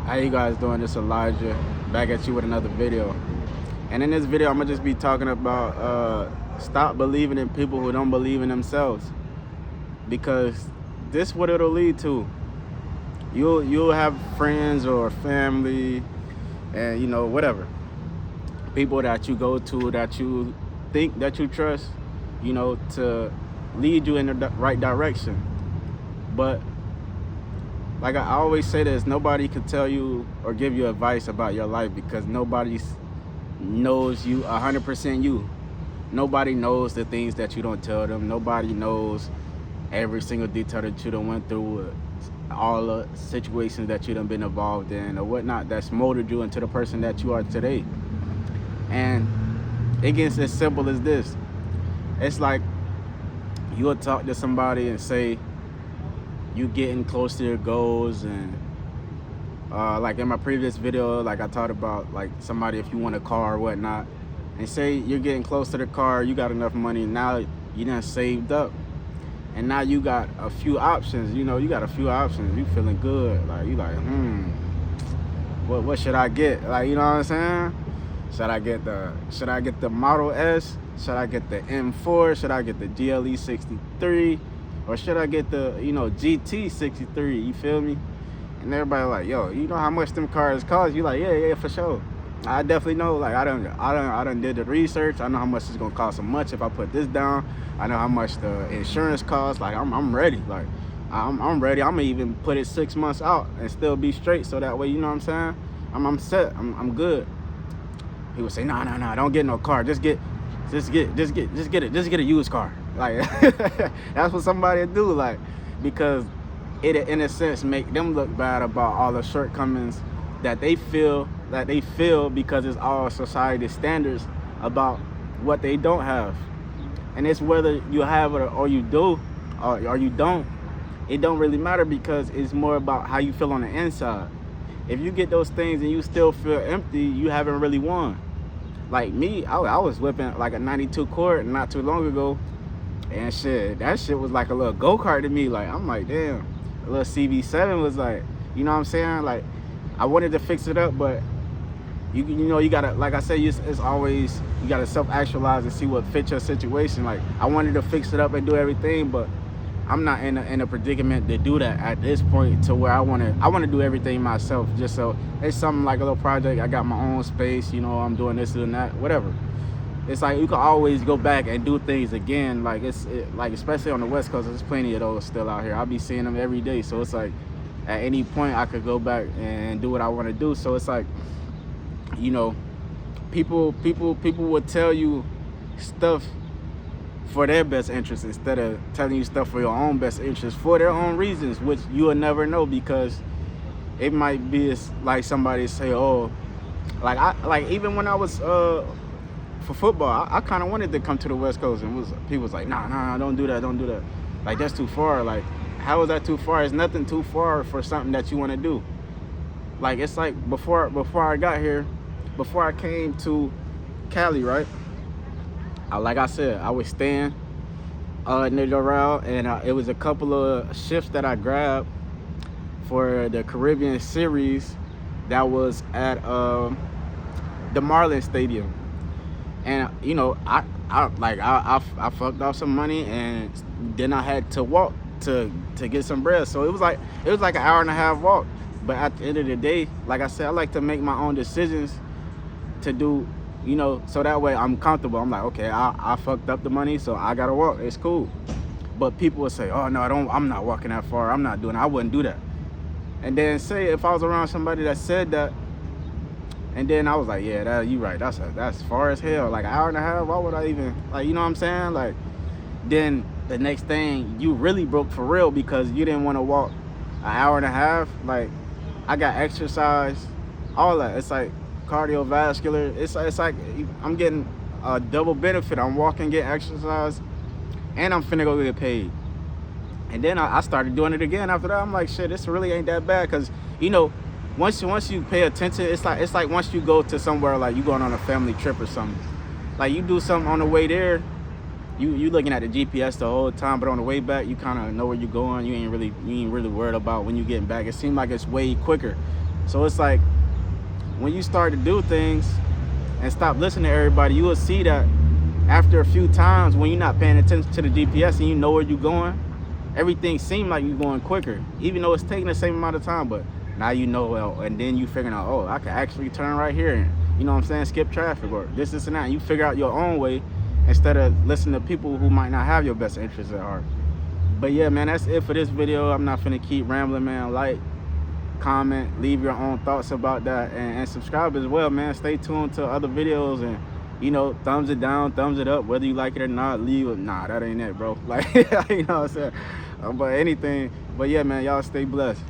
How you guys doing? This Elijah back at you with another video. And in this video, I'm gonna just be talking about stop believing in people who don't believe in themselves, because this what it'll lead to. You'll have friends or family, and whatever people that you go to that you think that you trust, to lead you in the right direction. But like I always say this, nobody can tell you or give you advice about your life, because nobody knows you 100% you. Nobody knows the things that you don't tell them. Nobody knows every single detail that you done went through, all the situations that you done been involved in or whatnot that's molded you into the person that you are today. And it gets as simple as this. It's like you'll talk to somebody and say you getting close to your goals, and like in my previous video, like I talked about, like somebody, if you want a car or whatnot, and say you're getting close to the car, you got enough money, now you done saved up, and now you got a few options. You got a few options. You feeling good, like you like, what should I get? Like, you know what I'm saying? Should I get the Model S? Should I get the M4? Should I get the GLE 63? Or should I get the GT 63? You feel me? And everybody like, yo, you know how much them cars cost? You like, yeah, for sure. I definitely know. Like, I done did the research. I know how much it's gonna cost a month if I put this down. I know how much the insurance costs. Like, I'm ready. Like, I'm ready. I'm gonna even put it 6 months out and still be straight. So that way, you know what I'm saying? I'm set. I'm good. People say, nah, don't get no car. Just get a used car. Like, that's what somebody do. Like, because it, in a sense, make them look bad about all the shortcomings that they feel because it's all society standards about what they don't have. And it's whether you have it or you do or you don't. It don't really matter, because it's more about how you feel on the inside. If you get those things and you still feel empty, you haven't really won. Like me, I was whipping like a 92 Accord not too long ago, and that shit was like a little go-kart to me. Like, I'm like, damn, a little CB7 was like, you know what I'm saying? Like, I wanted to fix it up, but you gotta, like I said, it's always, you gotta self-actualize and see what fits your situation. Like, I wanted to fix it up and do everything, but I'm not in a predicament to do that at this point, to where I want to do everything myself, just so it's something like a little project. I got my own space, I'm doing this and that, whatever. It's like you can always go back and do things again. Like, like, especially on the West Coast, there's plenty of those still out here. I'll be seeing them every day, so it's like at any point I could go back and do what I want to do. So it's like, people would tell you stuff for their best interest instead of telling you stuff for your own best interest, for their own reasons, which you will never know, because it might be like somebody say, oh, like even when I was for football, I kind of wanted to come to the West Coast, and people was like, nah, don't do that, like, that's too far. Like, how is that too far? It's nothing too far for something that you want to do. Like, it's like before I got here, before I came to Cali, right? Like I said, I was staying near the route, and it was a couple of shifts that I grabbed for the Caribbean series that was at the Marlins Stadium. And I fucked off some money, and then I had to walk to get some bread. So it was like an hour and a half walk. But at the end of the day, like I said, I like to make my own decisions to do, so that way I'm comfortable. I'm like, okay, I fucked up the money, so I gotta walk. It's cool. But people would say, oh no, I'm not walking that far. I'm not doing it. I wouldn't do that. And then say if I was around somebody that said that, and then I was like, yeah, you right. That's far as hell. Like, an hour and a half. Why would I even, like, you know what I'm saying? Like, then the next thing, you really broke for real, because you didn't want to walk an hour and a half. Like, I got exercise, all that. It's like cardiovascular. It's like I'm getting a double benefit. I'm walking, getting exercise, and I'm finna go get paid. And then I started doing it again after that. I'm like, shit, this really ain't that bad, because once you pay attention, it's like once you go to somewhere, like you going on a family trip or something, like you do something on the way there, you looking at the GPS the whole time, but on the way back, you kind of know where you're going. You ain't really worried about when you getting back. It seems like it's way quicker. So it's like, when you start to do things and stop listening to everybody, you will see that after a few times, when you're not paying attention to the GPS and you know where you're going, everything seems like you're going quicker, even though it's taking the same amount of time. But now you know, well, and then you figuring out, oh, I can actually turn right here and, you know what I'm saying, skip traffic or this and that. And you figure out your own way instead of listening to people who might not have your best interests at heart. But yeah, man, that's it for this video. I'm not finna keep rambling, man. Like, comment, leave your own thoughts about that, and subscribe as well, man. Stay tuned to other videos, and you know, thumbs it down, thumbs it up, whether you like it or not. Leave it, nah, that ain't it, bro. Like, you know what I'm saying. But anything, but yeah, man, y'all stay blessed.